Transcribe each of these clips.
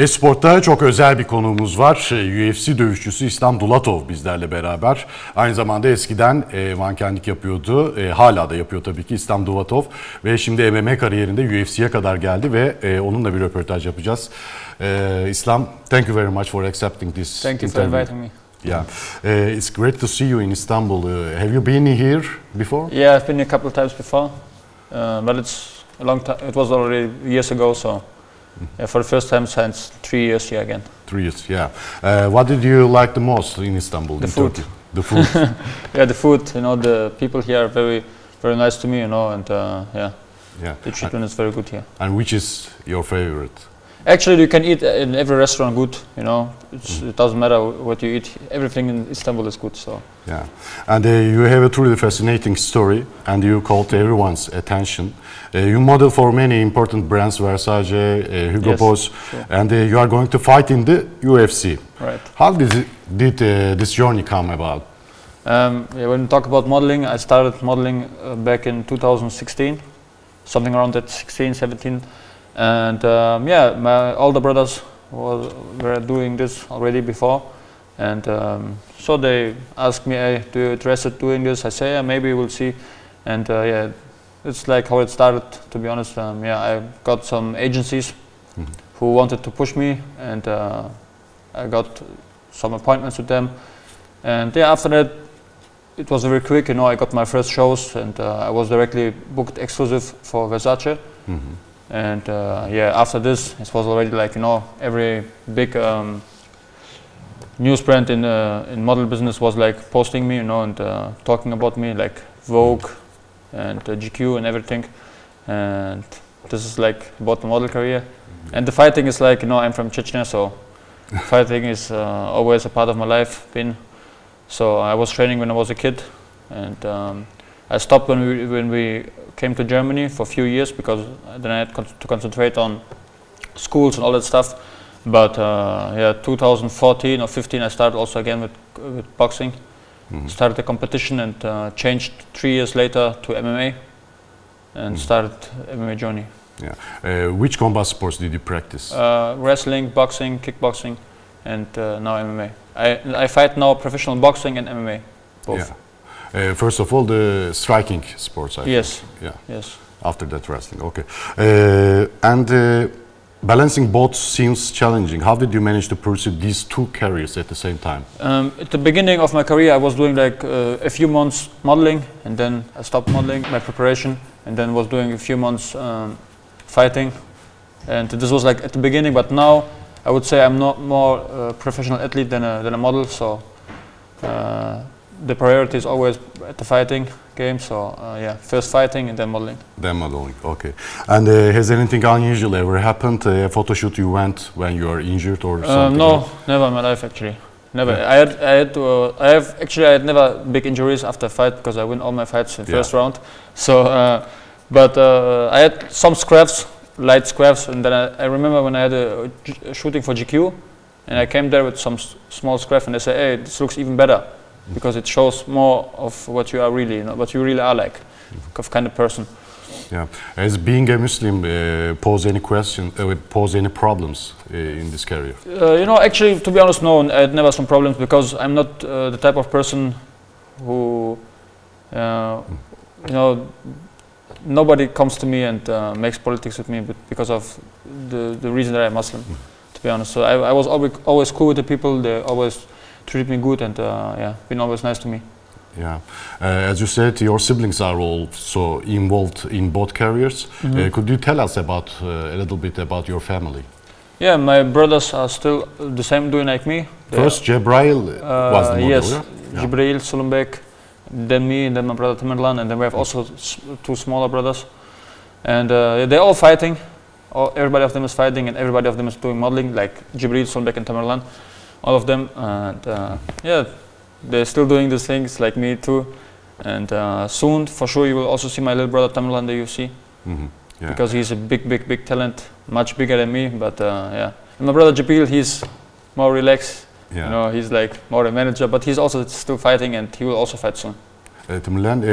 Esport'ta çok özel bir konuğumuz var. UFC dövüşçüsü İslam Dulatov bizlerle beraber. Aynı zamanda eskiden mankenlik yapıyordu. Hala da yapıyor tabii ki İslam Dulatov. Ve şimdi MMA kariyerinde UFC'ye kadar geldi ve onunla bir röportaj yapacağız. Islam, thank you very much for accepting this interview. Thank you for inviting me. Yeah, it's great to see you in Istanbul. Have you been here before? Yeah, I've been here a couple of times before, but it's a long time. It was already years ago, so yeah, for the first time since 3 years here again. 3 years, yeah. What did you like the most in Istanbul? The food. Turkey? The food. Yeah, the food. You know, the people here are very, very nice to me. You know, and yeah, the treatment is very good here. And which is your favorite? Actually, you can eat in every restaurant good. You know, it doesn't matter what you eat. Everything in Istanbul is good. So yeah, and you have a truly fascinating story, and you caught everyone's attention. You model for many important brands, Versace, Hugo Boss, sure. And you are going to fight in the UFC. Right. How did this journey come about? Yeah, when we talk about modeling, I started modeling back in 2016, something around that 16, 17. And yeah, my older brothers were doing this already before, and so they asked me, "Hey, do you interested doing this?" I say, "Yeah, maybe we'll see." And yeah, it's like how it started. To be honest, yeah, I got some agencies who wanted to push me, and I got some appointments with them. And yeah, after that, it was very quick. You know, I got my first shows, and I was directly booked exclusive for Versace. And yeah, after this, it was already like, you know, every big news brand in model business was like posting me, you know, and talking about me, like Vogue and GQ and everything. And this is like about the model career. And the fighting is like, you know, I'm from Chechnya, so fighting is always a part of my life been. So I was training when I was a kid, and I stopped when we came to Germany for a few years, because then I had to concentrate on schools and all that stuff. But yeah, 2014 or 15, I started also again with boxing. Started a competition and changed 3 years later to MMA and started MMA journey. Yeah. Which combat sports did you practice? Wrestling, boxing, kickboxing, and now MMA. I fight now professional boxing and MMA, both. Yeah. First of all, the striking sports, I yes. think. Yeah. Yes. After that, wrestling. Okay. And balancing both seems challenging. How did you manage to pursue these two careers at the same time? At the beginning of my career, I was doing like a few months modeling, and then I stopped modeling, my preparation, and then was doing a few months fighting. And this was like at the beginning, but now I would say I'm not more professional athlete than a model. So. The priority is always at the fighting game, so yeah, first fighting and then modeling. Then modeling, okay. And has anything unusual ever happened? A photo shoot you went when you are injured or something? No, never in my life actually. Never. Yeah. I had never big injuries after a fight, because I win all my fights in first round. So, but I had some scraps, light scraps, and then I remember when I had a shooting for GQ, and I came there with some small scrap, and they say, "Hey, this looks even better." Because it shows more of what you are really, you know, what you really are like, of kind of person. Yeah. As being a Muslim, pose any problems in this career? You know, actually, to be honest, no, I had never some problems, because I'm not the type of person who, you know, nobody comes to me and makes politics with me, but because of the reason that I'm Muslim, to be honest. So I was always cool with the people. They always treat me good, and yeah, been always nice to me. Yeah, as you said, your siblings are also involved in both careers. Could you tell us about a little bit about your family? Yeah, my brothers are still the same, doing like me. First, Cebrail was the model. Yes, yeah? Cebrail, Sulumbek, then me, and then my brother Tamerlan, and then we have also two smaller brothers, and they're all fighting. Everybody of them is fighting, and everybody of them is doing modeling, like Cebrail, Sulumbek, and Tamerlan. All of them, and yeah, they're still doing these things like me too. And soon, for sure, you will also see my little brother Tamerlan in the UFC, yeah. Because he's a big talent, much bigger than me. But yeah, and my brother Jabil, he's more relaxed. Yeah. You know, he's like more a manager, but he's also still fighting, and he will also fight soon. Tamerlan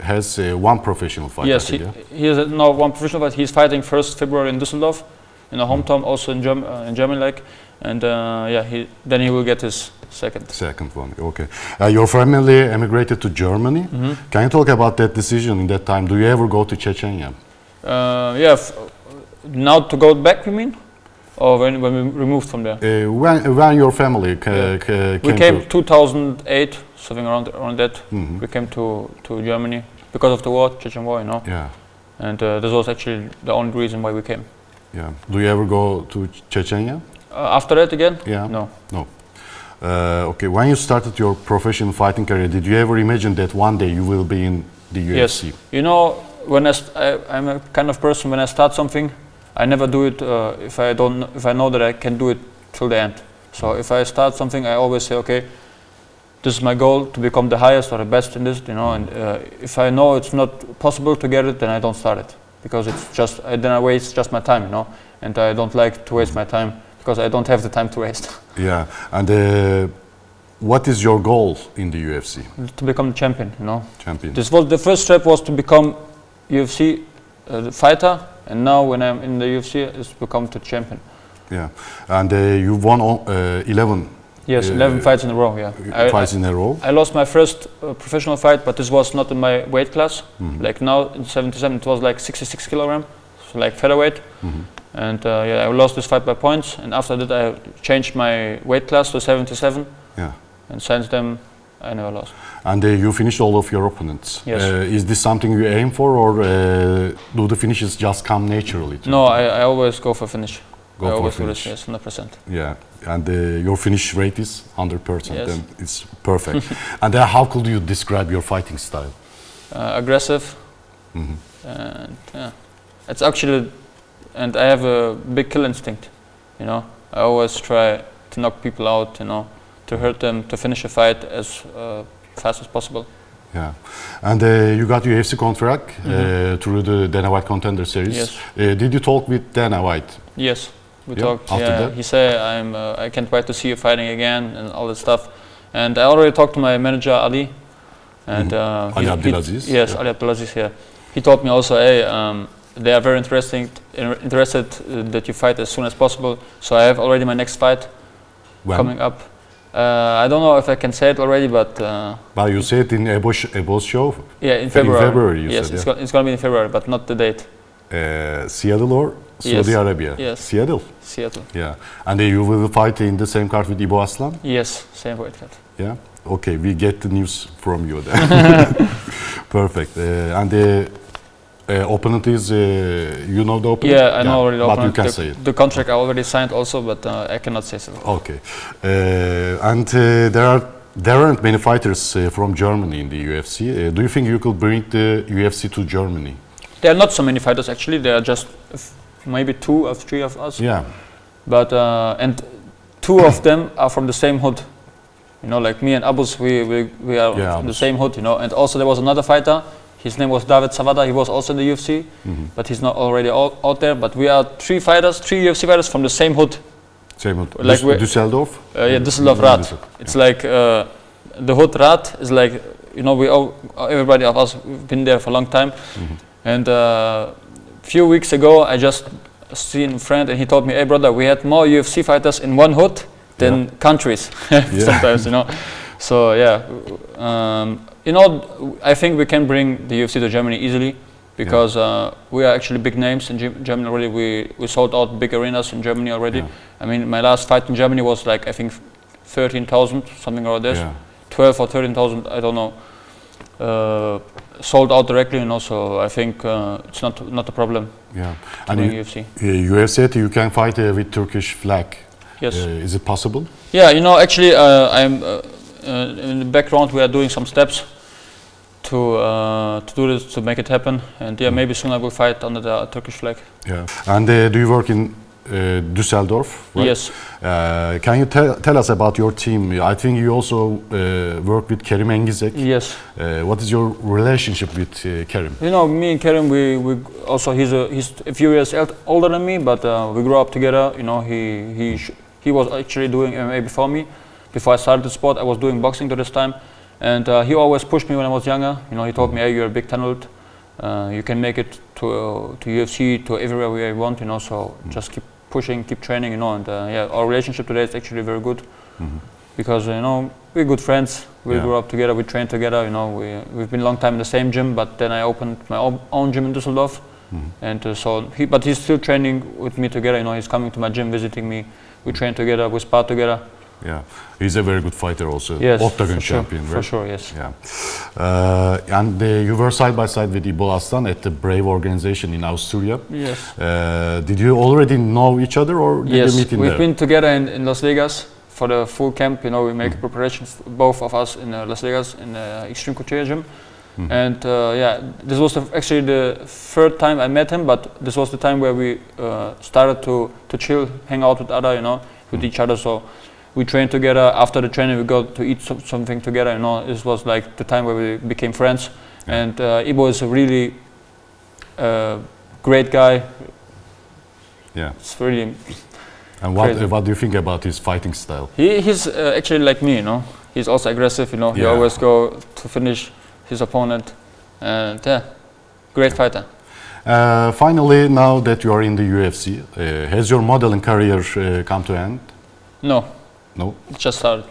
has one professional fight. Yes, he has now one professional fight. He's fighting 1st February in Düsseldorf. in a hometown, also in Germany, like, and yeah, then he will get his second. Second one, okay. Your family emigrated to Germany. Can you talk about that decision in that time? Do you ever go to Chechnya? Yeah, now to go back, you mean? Or when we removed from there? When your family we came 2008, something around that. We came to Germany because of the war, Chechen war, you know. Yeah. And this was actually the only reason why we came. Yeah. Do you ever go to Chechnya? After that again? Yeah. No. No. Okay. When you started your professional fighting career, did you ever imagine that one day you will be in the UFC? Yes. You know, when I'm a kind of person, when I start something, I never do it if I know that I can do it till the end. So if I start something, I always say, okay, this is my goal, to become the highest or the best in this, you know. And if I know it's not possible to get it, then I don't start it, because it's just then I waste just my time, you know. And I don't like to waste my time because I don't have the time to waste. Yeah. And what is your goal in the UFC? To become the champion, you know. Champion. This was the first step, was to become UFC fighter. And now when I'm in the UFC, it's become the champion. Yeah, and you won 11. Yes, 11 fights in a row. Yeah, fights in a row. I lost my first professional fight, but this was not in my weight class. Like now in 77, it was like 66 kilogram, so like featherweight. And yeah, I lost this fight by points. And after that, I changed my weight class to 77. Yeah. And since then, I never lost. And you finished all of your opponents. Yes. Is this something you aim for, or do the finishes just come naturally? No, I always go for finish. Go I for always finish. do this, yes, 100%. Yeah, and your finish rate is 100%, Yes. and it's perfect. And how could you describe your fighting style? Aggressive. And yeah, it's actually, and I have a big kill instinct, you know. I always try to knock people out, you know, to hurt them, to finish a fight as fast as possible. Yeah, and you got UFC contract through the Dana White Contender Series. Yes. Did you talk with Dana White? Yes, we Yeah, talked. after Yeah, that? he said I can't wait to see you fighting again and all that stuff. And I already talked to my manager Ali, and Ali Abdulaziz. Yes, Yeah. Ali Abdulaziz. Yeah, he told me also, hey, they are very interested that you fight as soon as possible. So I have already my next fight coming up. I don't know if I can say it already, but Well, you said in Ebo's show. yeah, in February. In February, you yes, said, it's, yeah. it's going to be in February, but not the date. Seattle or Yes. Saudi Arabia? Yes. Seattle. Seattle. Yeah, and you will fight in the same card with Ibo Aslan. Yes, same weight cut. Yeah. Okay, we get the news from you then. Perfect. And the opponent is, you know the opponent? Yeah, I know already the but opponent. you can say it. The contract I already signed also, but I cannot say so. Okay. And there aren't many fighters from Germany in the UFC. Do you think you could bring the UFC to Germany? There are not so many fighters actually. There are just maybe 2 or 3 of us. Yeah. But and 2 of them are from the same hood. You know, like me and Abus, we are from the same hood. You know, and also there was another fighter. His name was David Savada. He was also in the UFC, but he's not already out there. But we are 3 UFC fighters from the same hood. Same hood. Like Düsseldorf? Yeah, Düsseldorf Rad. It's like the hood Rad is like, you know, everybody of us been there for a long time. And few weeks ago, I just seen a friend, and he told me, "Hey, brother, we had more UFC fighters in one hood than countries sometimes, you know." So yeah, you know, I think we can bring the UFC to Germany easily because we are actually big names in Germany already. We sold out big arenas in Germany already. Yeah. I mean, my last fight in Germany was like, I think 13,000, something around this. Yeah. 12 or 13,000, I don't know. Sold out directly, and also I think it's not a problem. Yeah. And UFC. You have said you can fight with Turkish flag. Yes. Is it possible? Yeah, you know, actually, I'm in the background. We are doing some steps to do this, to make it happen. And yeah, maybe soon I will fight under the Turkish flag. Yeah. And do you work in Düsseldorf? Right? Yes. Can you tell us about your team? I think you also work with Kerim Engizek. Yes. What is your relationship with Kerim? You know, me and Kerim, we also he's a few years older than me, but we grew up together. You know, he was actually doing MMA before me. Before I started the sport, I was doing boxing to this time, and he always pushed me when I was younger. You know, he told me, "Hey, you're a big talent. You can make it to UFC, to everywhere where you want. You know, so just keep pushing, keep training, you know. And yeah, our relationship today is actually very good because you know we're good friends. We grew up together, we train together. You know, we've been a long time in the same gym, but then I opened my own gym in Düsseldorf, and but he's still training with me together. You know, he's coming to my gym, visiting me. We train together, we spar together. Yeah, he's a very good fighter also. Yes, Octagon for champion, sure, right? for sure, yes. Yeah. And you were side by side with Ibo Aslan at the Brave organization in Austria. Yes. Did you already know each other, or did you meet in there? We've been together in Las Vegas for the full camp. You know, we make preparations, both of us in Las Vegas in the Extreme Couture gym. And yeah, this was actually the third time I met him, but this was the time where we started to chill, hang out with each other. So we trained together. After the training, we got to eat something together. You know, this was like the time where we became friends. And Ibo is a really great guy. Yeah. It's really. And what do you think about his fighting style? He's actually like me. You know, he's also aggressive. You know, he always go to finish his opponent, and yeah, great fighter. Finally, now that you are in the UFC, has your modeling career come to an end? No. No? It just started.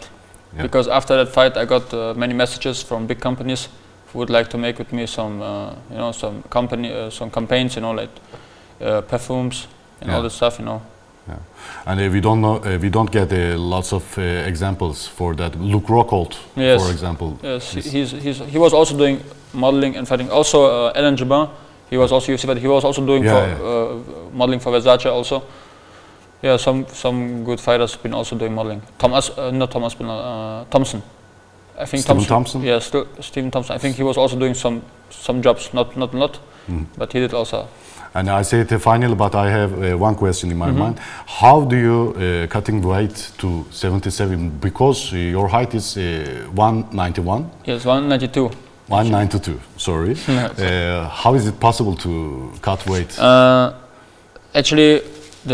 Yeah. Because after that fight, I got many messages from big companies who would like to make with me some, you know, some campaigns, you know, like perfumes and all this stuff, you know. Yeah. And we don't get lots of examples for that. Luke Rockhold, for example. Yes, he was also doing modeling and fighting. Also, Alain Jabin, he was also UFC, but he was also doing modeling for Versace also. Yeah, some good fighters have been also doing modeling. Thompson. I think Stephen Thompson. Yeah, Stephen Thompson. I think he was also doing some jobs, not a lot, but he did also. And I say it finally, but I have one question in my mind. How do you cutting weight to 77? Because your height is 191. Yes, 192. 192. Sorry. How is it possible to cut weight? Actually,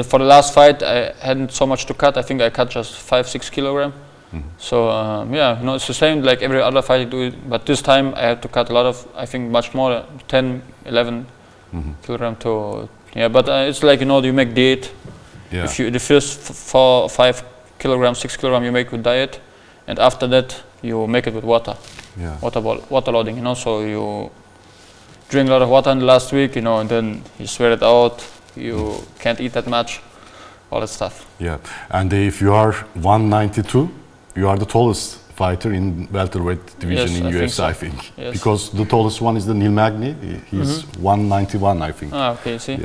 for the last fight, I hadn't so much to cut. I think I cut just 5-6 kilograms. So yeah, you know, it's the same like every other fight I do. But this time I had to cut a lot of, I think much more, 10, 11 kilogram to but it's like, you know, you make diet. If you the first 4, 5 kilograms, 6 kilograms you make with diet, and after that you make it with water. Water loading, you know. So you drink a lot of water in the last week, you know, and then you sweat it out. You can't eat that much, all that stuff. Yeah, and if you are 192, you are the tallest fighter in welterweight division in UFC, I think. Yes. Because the tallest one is the Neil Magny. He's 191, I think. Ah, okay, see.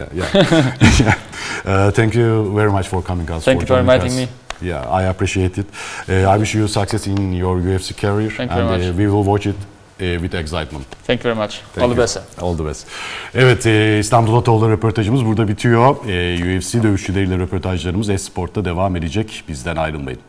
Thank you very much for coming, guys. Thank you for inviting me. Yeah, I appreciate it. I wish you success in your UFC career. Thank you very much. We will watch it with excitement. Thank you very much. All the best. All the best. Evet, İslam Dulatov'la röportajımız burada bitiyor. UFC dövüşçüleriyle röportajlarımız Esport'ta devam edecek. Bizden ayrılmayın.